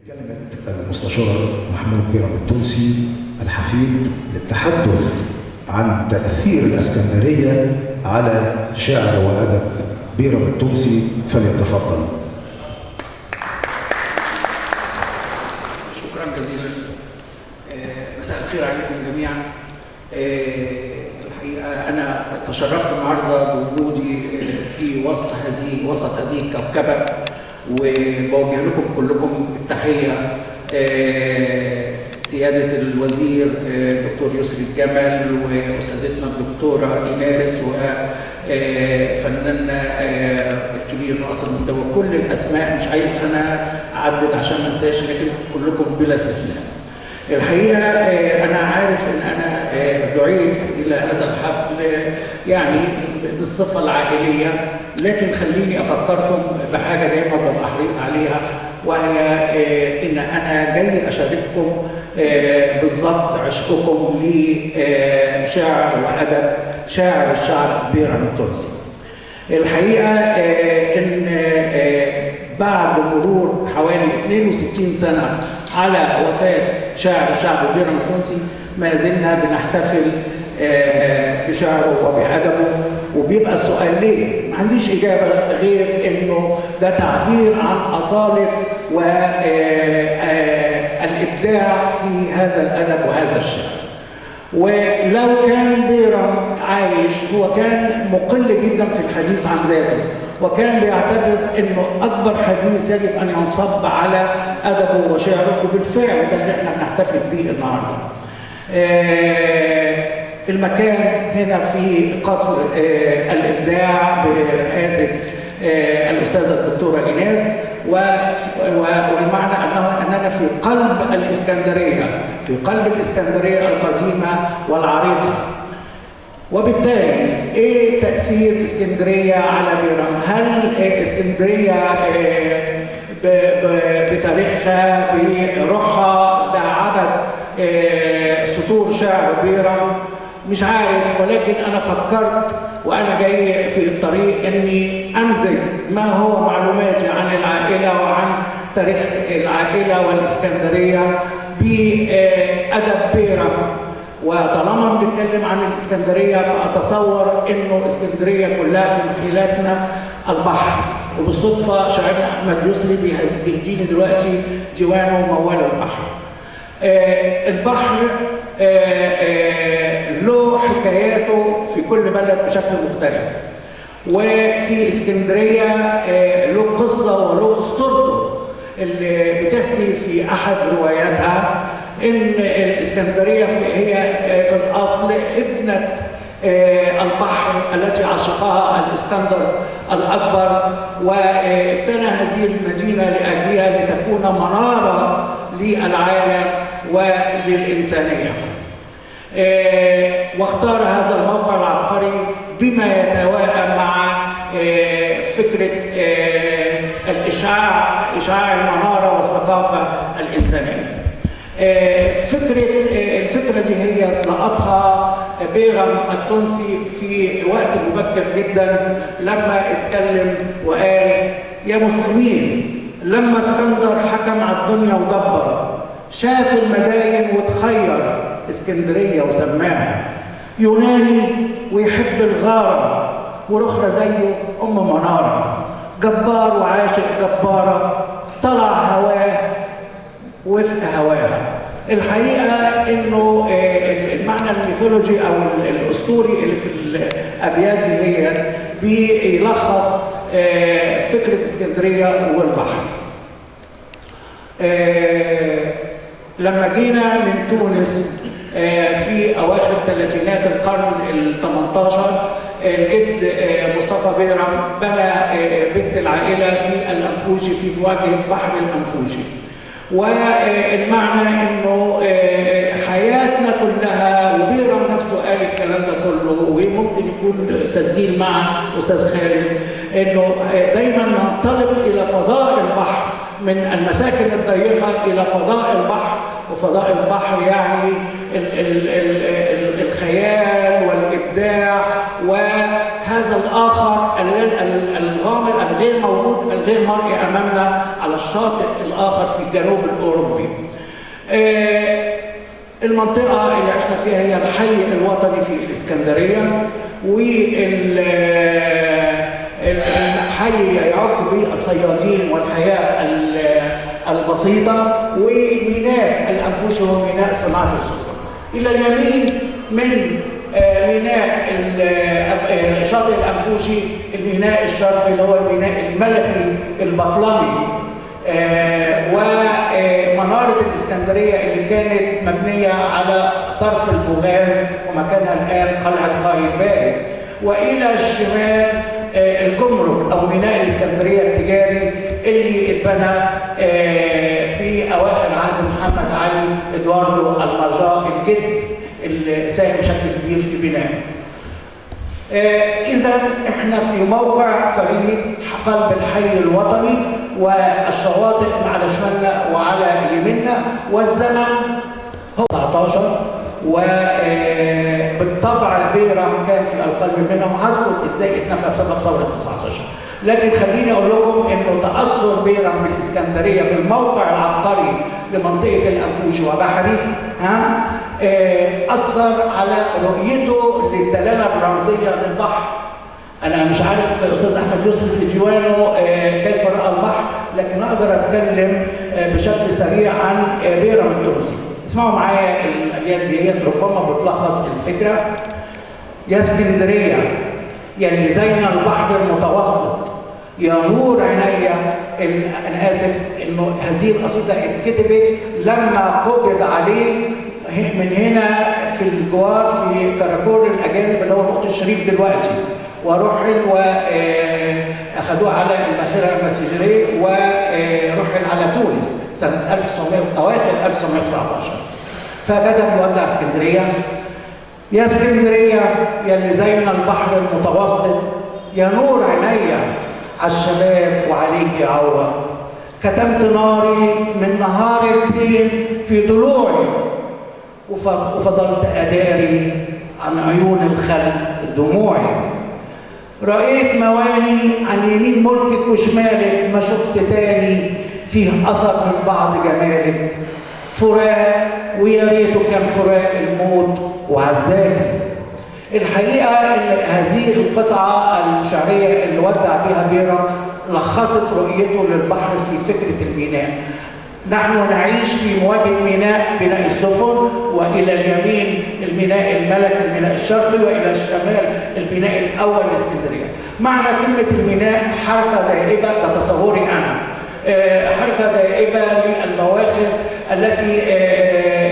كلمة المستشار محمود بيرم التونسي الحفيد للتحدث عن تأثير الإسكندرية على شعر وأدب بيرم التونسي، فليتفضل. شكرا جزيلا. مساء الخير عليكم جميعا. الحقيقة أنا تشرفت النهارده بوجودي في وسط هذه الكوكبة، وبوجه لكم كلكم التحية. سيادة الوزير دكتور يسري الجمل، وأستاذتنا الدكتورة إيناس، وفناننا الكبير ناصر مصطفى، كل الأسماء مش عايز أنا أعدد عشان ما انساش، لكن كلكم بلا استثناء. الحقيقة أنا عارف إن أنا دعيت إلى هذا الحفل يعني بالصفة العائلية، لكن خليني أفكركم بحاجة دايما ببقى حريص عليها، وهي إن أنا جاي أشارككم بالضبط عشقكم لشعر وأدب شاعر الشعب بيرم التونسي. الحقيقة إن بعد مرور حوالي 62 سنة على وفاة شاعر الشعب بيرم التونسي، ما زلنا بنحتفل بشعره وبأدبه. وبيبقى السؤال ليه؟ ما عنديش إجابة غير إنه ده تعبير عن أصالة والإبداع في هذا الأدب وهذا الشعر. ولو كان بيرم عايش هو كان مقل جدا في الحديث عن ذاته، وكان بيعتبر انه اكبر حديث يجب ان ينصب على ادبه وشعره، وبالفعل ده اللي احنا بنحتفل بيه النهارده. المكان هنا في قصر الابداع برئاسه الاستاذه الدكتوره ايناس، والمعنى اننا في قلب الاسكندريه، في قلب الاسكندريه القديمه والعريقه. وبالتالي ايه تاثير اسكندريه على بيرم؟ هل اسكندريه بتاريخها بروحها دعمت سطور شعر بيرم؟ مش عارف، ولكن انا فكرت وانا جاي في الطريق اني امزج ما هو معلوماتي عن العائله وعن تاريخ العائله والاسكندريه بادب بيرم. وطالما بنتكلم عن الاسكندريه فاتصور انه اسكندريه كلها في مخيلاتنا البحر، وبالصدفه شاعرنا احمد يسري بيهديني دلوقتي ديوانه موال البحر. البحر له حكاياته في كل بلد بشكل مختلف، وفي اسكندريه له قصه وله اسطورته اللي بتحكي في احد رواياتها ان الاسكندريه هي في الاصل ابنه البحر التي عشقها الاسكندر الاكبر، وابتنى هذه المدينه لاجلها لتكون مناره للعالم وللإنسانية. واختار هذا الموقع العبقري بما يتوائم مع فكرة إشعاع المنارة والثقافة الإنسانية. الفكرة دي هي لقطها بيرم التونسي في وقت مبكر جدا لما اتكلم وقال: يا مسلمين، لما اسكندر حكم على الدنيا ودبر، شاف المداين وتخير اسكندريه وسماها، يوناني ويحب الغاره، والاخرى زيه ام مناره، جبار وعاشق جباره، طلع هواه وفق هواها. الحقيقه انه المعنى الميثولوجي او الاسطوري اللي في الابيات دي هي بيلخص فكره اسكندريه والبحر. لما جينا من تونس في اواخر ثلاثينات القرن ال18، الجد مصطفى بيرم بنى بيت العائله في الانفوشي في مواجهه بحر الانفوشي. والمعنى انه حياتنا كلها، وبيرم نفسه قال الكلام ده كله، وممكن يكون تسجيل مع استاذ خالد، انه دايما ننطلق الى فضاء البحر، من المساكن الضيقه الى فضاء البحر. وفضاء البحر يعني الخيال والابداع وهذا هذا الآخر الغامض الغير موجود الغير مرئي أمامنا على الشاطئ الآخر في الجنوب الأوروبي. المنطقة اللي عشنا فيها هي الحي الوطني في الإسكندرية، والحي يعد بالصيادين والحياة البسيطة، وميناء الأنفوشي هو ميناء صناعة السفن. إلى اليمين من ميناء شاطئ الأنفوشي الميناء الشرقي اللي هو الميناء الملكي البطلمي، ومنارة الإسكندرية اللي كانت مبنية على طرف البوغاز ومكانها الآن قلعة قايتباي. وإلى الشمال الجمرك أو ميناء الإسكندرية التجاري اللي اتبنى في أواخر عهد محمد علي إدواردو الماجا الجد اللي ساهم بشكل كبير في بنائه. إذا إحنا في موقع فريد قلب الحي الوطني، والشواطئ على شمالنا وعلى يميننا، والزمن هو 19، وبالطبع بيرم كان في القلب منها، وهذكر ازاي اتنفى بسبب ثوره 19. لكن خليني اقول لكم انه تاثر بيرم بالاسكندريه بالموقع العبقري لمنطقه الانفوشي وبحري اثر على رؤيته للدلاله الرمزيه للبحر. انا مش عارف استاذ احمد يوسف في ديوانه كيف راى البحر، لكن اقدر اتكلم بشكل سريع عن بيرم التونسي. اسمعوا معايا الابيات ديت ربما بتلخص الفكره. يا اسكندريه يا اللي زين البحر المتوسط، يا نور عينيا. انا اسف انه هذه القصيده اتكتبت لما قبض عليه من هنا في الجوار في كراكور الاجانب اللي هو نقطه الشريف دلوقتي، ورحل واخذوه على الباخره المسجريه ورحل على تونس سنه 1900 اواخر 1919. فكتب يودع اسكندريه. يا اسكندريه يا اللي زين البحر المتوسط، يا نور عينيا على الشباب وعليك يعوض. كتمت ناري من نهار الدين في ضلوعي، وفضلت اداري عن عيون الخلق دموعي. رأيت مواني عن يمين ملكك وشمالك، ما شفت تاني فيه أثر من بعض جمالك. فراق ويا ريته كان فراق الموت وعزاكي. الحقيقة إن هذه القطعة الشعرية اللي ودع بها بيرم لخصت رؤيته للبحر في فكرة الميناء. نحن نعيش في مواجهة ميناء بناء السفن، وإلى اليمين الميناء الملكي الميناء الشرقي، وإلى الشمال الميناء الأول لإسكندرية. معنى كلمة الميناء حركة دائبة، ده تصوري أنا، حركة دائبة للبواخر التي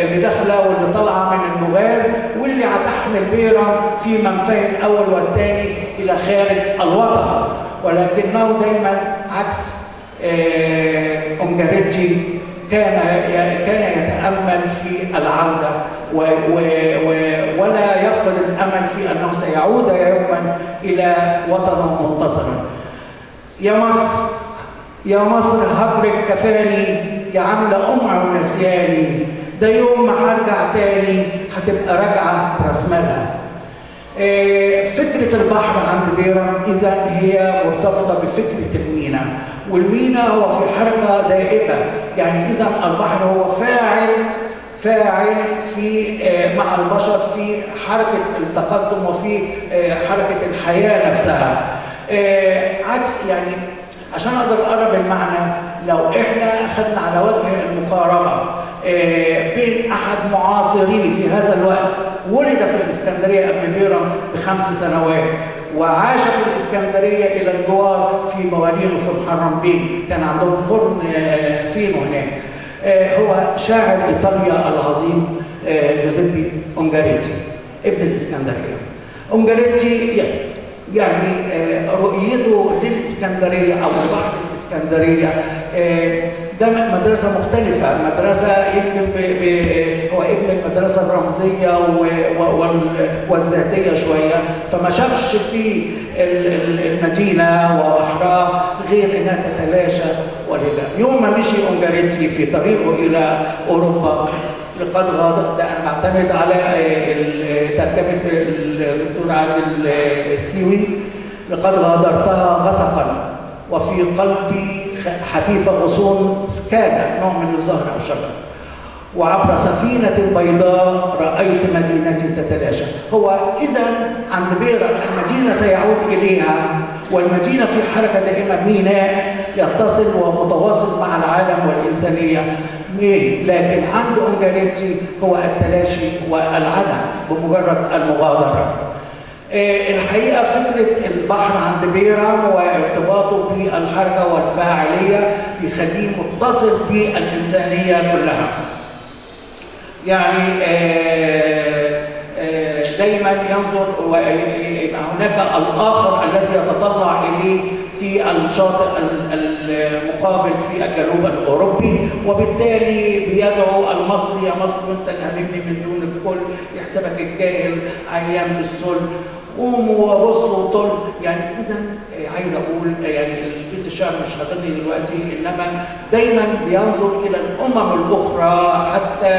اللي داخلة واللي طالعة من البوغاز، واللي هتحمل بيرم في منفاه الأول والثاني إلى خارج الوطن. ولكنه دايما عكس أونجاريتي كان يتأمل في العودة ولا يفقد الأمل في أنه سيعود يوما إلى وطنه منتصرا. يا مصر يا مصر هجرك كفاني، يا عاملة قمع ونسياني. ده يوم ما هرجع تاني هتبقى راجعة برسملها. فكرة البحر عند بيرم إذا هي مرتبطة بفكرة المينا، والمينا هو في حركة دائبة. يعني إذا البحر هو فاعل في مع البشر في حركة التقدم وفي حركة الحياة نفسها. عكس يعني عشان أقدر أقرب المعنى، لو إحنا أخذنا على وجه المقاربة بين أحد معاصريه في هذا الوقت ولد في الإسكندرية قبل بيرم ب5 سنوات، وعاش في الإسكندرية إلى الجوار في موالينه في محرم بيه، كان عندهم فرن فينو هناك. هو شاعر إيطاليا العظيم جوزيبي أونجاريتي ابن الإسكندرية. أونجاريتي يعني رؤيته للإسكندرية أو البحر الإسكندرية ده مدرسة مختلفة، مدرسة يمكن هو ابن المدرسة الرمزية والذاتية شوية، فما شافش في المدينة وبحرها غير إنها تتلاشى ولله. يوم ما مشي أونجاريتي في طريقه إلى أوروبا لقد غادر، ده أنا بعتمد على ترجمة الدكتور عادل السيوي، لقد غادرتها غسقا وفي قلبي حفيف غصون سكانة، نوع من الزهر أو شجر، وعبر سفينة بيضاء رأيت مدينتي تتلاشى. هو إذا عند بيرا المدينة سيعود إليها، والمدينة في حركة دائمة، ميناء يتصل ومتواصل مع العالم والإنسانية. لكن عند أونجاريتي هو التلاشي والعدم بمجرد المغادرة. الحقيقة فكرة البحر عند بيرام وارتباطه بالحركة والفاعلية بيخليه متصل بالإنسانية كلها. يعني دايما ينظر ويبقى هناك الآخر الذي يتطلع إليه في الشاطئ المقابل في الجنوب الأوروبي، وبالتالي بيدعو المصري: يا مصر وانت اللي هاممني من دون الكل، يحسبك الجاهل عيان بالسل، قوموا وبصوا وطل. يعني إذا عايز أقول يعني البيت الشعر مش هتني دلوقتي، إنما دايما بينظر إلى الأمم الأخرى حتى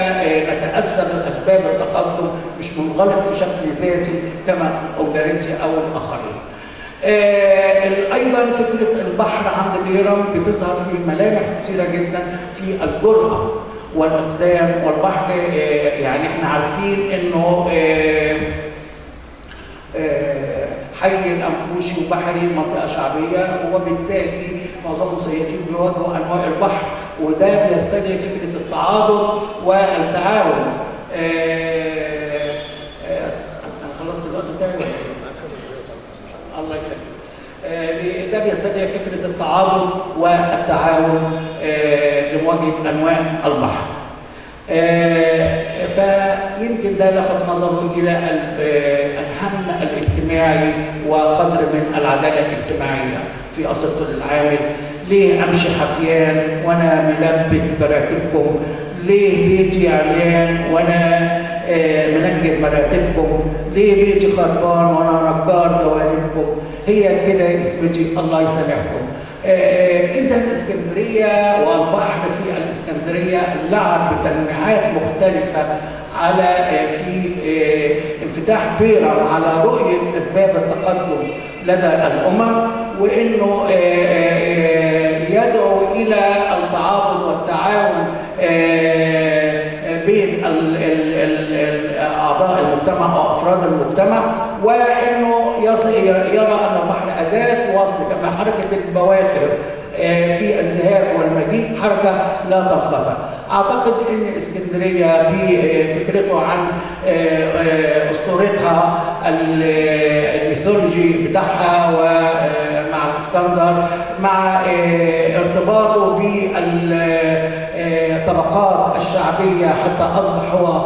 نتأثر بأسباب التقدم، مش منغلق في شكل ذاتي كما أونجاريتي أو الآخرين. أيضا فكرة البحر عند بيرام بتظهر في ملامح كثيرة جدا في الجرأة والإقدام. والبحر يعني احنا عارفين إنه حي الأنفوشي وبحري منطقة شعبية، وبالتالي معظم المصيادين بيواجهوا أنواع البحر، وده بيستدعي فكرة التعاضد والتعاون. أنا خلصت الوقت بتاعي ولا إيه؟ الله يخليك. ده بيستدعي فكرة التعاضد والتعاون لمواجهة أنواع البحر. فيمكن ده لفت نظره إلى الهم الاجتماعي وقدر من العدالة الاجتماعية في أسرة العامل. ليه أمشي حفيان وأنا ملبد براكبكم؟ ليه بيتي عريان وأنا منجد مراتبكم؟ ليه بيتي خربان وأنا نجار دوالبكم؟ هي كده اسمتي، الله يسامحكم. إذا اسكندرية والبحر في الإسكندرية لعب بتنويعات مختلفة على في انفتاح بيرام على رؤية أسباب التقدم لدى الأمم، وإنه يدعو إلى التعاضد والتعاون بين أعضاء المجتمع أو أفراد المجتمع، وإنه يرى أن البحر أداة وصل كما حركة البواخر في الذهاب والمجيء حركة لا تنقطع. أعتقد أن اسكندرية بفكرته عن أسطورتها الميثولوجي بتاعها ومع الإسكندر، مع ارتباطه بالطبقات الشعبية حتى أصبح هو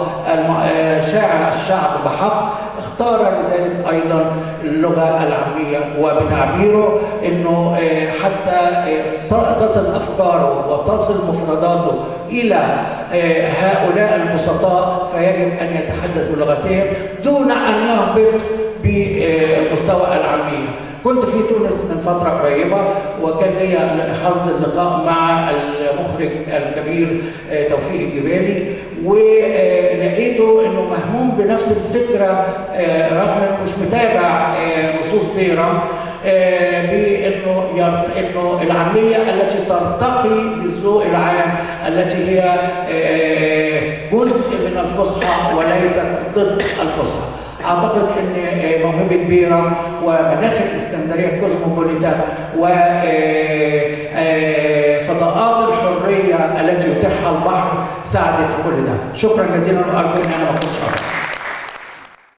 شاعر الشعب بحق، اختار لذلك أيضا اللغة العامية، وبتعبيره أنه حتى تصل أفكاره وتصل مفرداته إلى هؤلاء البسطاء فيجب أن يتحدث بلغتهم دون أن يهبط بمستوى العامية. كنت في تونس من فترة قريبة، وكان لي حظ اللقاء مع المخرج الكبير توفيق الجبالي، ولقيته انه مهموم بنفس الفكرة رغم انه مش متابع نصوص بيرام، بانه العامية التي ترتقي بالذوق العام، التي هي جزء من الفصحى وليست ضد الفصحى. أعتقد أن موهبة بيرام ومناخ الإسكندرية الكوزموبوليتان وفضاءات الحرية التي يتيحها البحر ساعدت في كل ده. شكرا جزيلا، وأرجو أن أنا ما كنتش